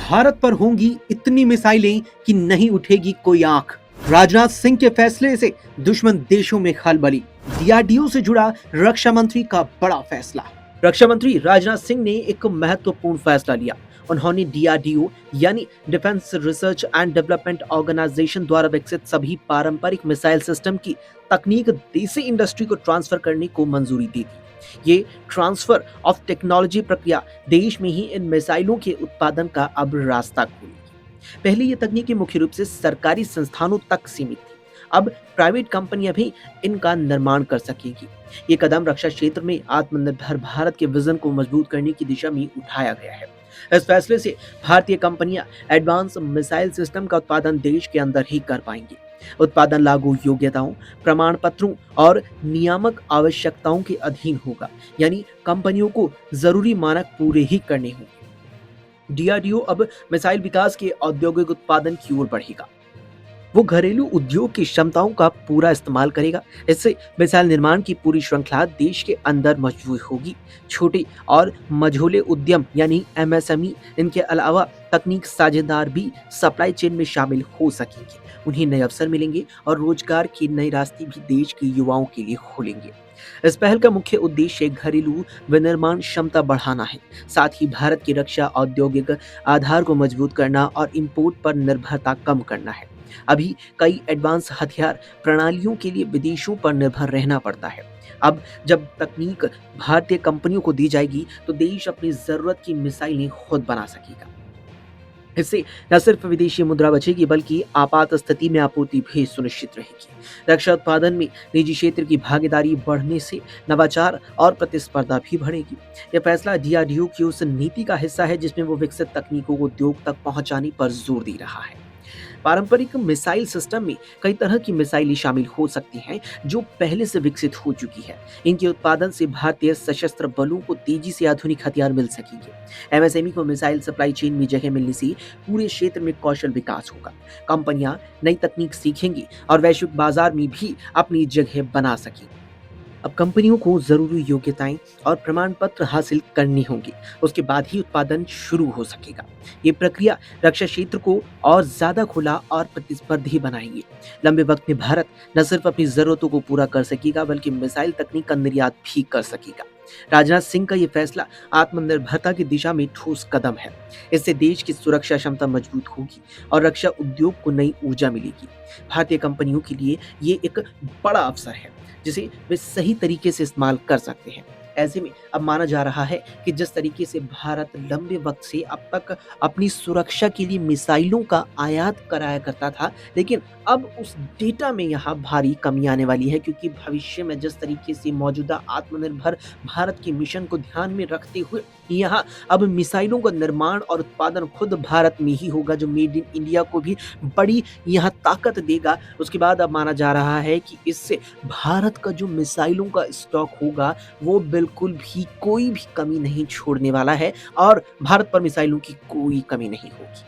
भारत पर होंगी इतनी मिसाइलें कि नहीं उठेगी कोई आंख। राजनाथ सिंह के फैसले से दुश्मन देशों में खलबली। डीआरडीओ से जुड़ा रक्षा मंत्री का बड़ा फैसला। रक्षा मंत्री राजनाथ सिंह ने एक महत्वपूर्ण फैसला लिया। उन्होंने डीआरडीओ यानी defence research and development organisation द्वारा विकसित सभी पारंपरिक मिसाइल सिस्टम की तकनीक देसी इंडस्ट्री को ट्रांसफर करने को मंजूरी दी थी। ये ट्रांसफर ऑफ टेक्नोलॉजी प्रक्रिया देश में ही इन मिसाइलों के उत्पादन का अब रास्ता खोलेगी। पहले ये तकनीकी मुख्य रूप से सरकारी संस्थानों तक सीमित थी। अब प्राइवेट कंपनियां भी इनका निर्माण कर सकेगी। ये कदम रक्षा क्षेत्र में आत्मनिर्भर भारत के विजन को मजबूत करने की दिशा में उठाया गया है। इस फैसले से भारतीय कंपनियां एडवांस मिसाइल सिस्टम का उत्पादन देश के अंदर ही कर पाएंगी। उत्पादन लागू योग्यताओं, प्रमाण पत्रों और नियामक आवश्यकताओं के अधीन होगा, यानी कंपनियों को जरूरी मानक पूरे ही करने होंगे। डीआरडीओ अब मिसाइल विकास के औद्योगिक उत्पादन की ओर बढ़ेगा। वो घरेलू उद्योग की क्षमताओं का पूरा इस्तेमाल करेगा। इससे मिसाइल निर्माण की पूरी श्रृंखला देश के अंदर मजबूत होगी। छोटे और मझोले उद्यम यानी एमएसएमई, इनके अलावा तकनीक साझेदार भी सप्लाई चेन में शामिल हो सकेंगे। उन्हें नए अवसर मिलेंगे और रोजगार के नए रास्ते भी देश के युवाओं के लिए खोलेंगे। इस पहल का मुख्य उद्देश्य घरेलू विनिर्माण क्षमता बढ़ाना है, साथ ही भारत की रक्षा औद्योगिक आधार को मजबूत करना और इंपोर्ट पर निर्भरता कम करना है। अभी कई एडवांस हथियार प्रणालियों के लिए विदेशों पर निर्भर रहना पड़ता है। अब जब तकनीक भारतीय कंपनियों को दी जाएगी तो देश अपनी जरूरत की मिसाइलें खुद बना सकेगा। इससे न सिर्फ विदेशी मुद्रा बचेगी बल्कि आपात स्थिति में आपूर्ति भी सुनिश्चित रहेगी। रक्षा उत्पादन में निजी क्षेत्र की भागीदारी बढ़ने से नवाचार और प्रतिस्पर्धा भी बढ़ेगी। यह फैसला डीआरडीओ की उस नीति का हिस्सा है जिसमें वो विकसित तकनीकों को उद्योग तक पहुंचाने पर जोर दे रहा है। पारंपरिक मिसाइल सिस्टम में कई तरह की मिसाइलें शामिल हो सकती हैं जो पहले से विकसित हो चुकी है। इनके उत्पादन से भारतीय सशस्त्र बलों को तेजी से आधुनिक हथियार मिल सकेंगे। एमएसएमई को मिसाइल सप्लाई चेन में जगह मिलने से पूरे क्षेत्र में कौशल विकास होगा। कंपनियां नई तकनीक सीखेंगी और वैश्विक बाजार में भी अपनी जगह बना सकेंगी। अब कंपनियों को जरूरी योग्यताएं और प्रमाण पत्र हासिल करने होंगे, उसके बाद ही उत्पादन शुरू हो सकेगा। ये प्रक्रिया रक्षा क्षेत्र को और ज्यादा खुला और प्रतिस्पर्धी बनाएगी। लंबे वक्त में भारत न सिर्फ अपनी जरूरतों को पूरा कर सकेगा बल्कि मिसाइल तकनीक का निर्यात भी कर सकेगा। राजनाथ सिंह का ये फैसला आत्मनिर्भरता की दिशा में ठोस कदम है। इससे देश की सुरक्षा क्षमता मजबूत होगी और रक्षा उद्योग को नई ऊर्जा मिलेगी। भारतीय कंपनियों के लिए ये एक बड़ा अवसर है जिसे वे सही तरीके से इस्तेमाल कर सकते हैं। ऐसे में अब माना जा रहा है कि जिस तरीके से भारत लंबे वक्त से अब तक अपनी सुरक्षा के लिए मिसाइलों का आयात कराया करता था, लेकिन अब उस डेटा में यहाँ भारी कमी आने वाली है, क्योंकि भविष्य में जिस तरीके से मौजूदा आत्मनिर्भर भारत के मिशन को ध्यान में रखते हुए यहाँ अब मिसाइलों का निर्माण और उत्पादन खुद भारत में ही होगा, जो मेड इन इंडिया को भी बड़ी यहाँ ताकत देगा। उसके बाद अब माना जा रहा है कि इससे भारत का जो मिसाइलों का स्टॉक होगा वो बिल्कुल भी कोई भी कमी नहीं छोड़ने वाला है और भारत पर मिसाइलों की कोई कमी नहीं होगी।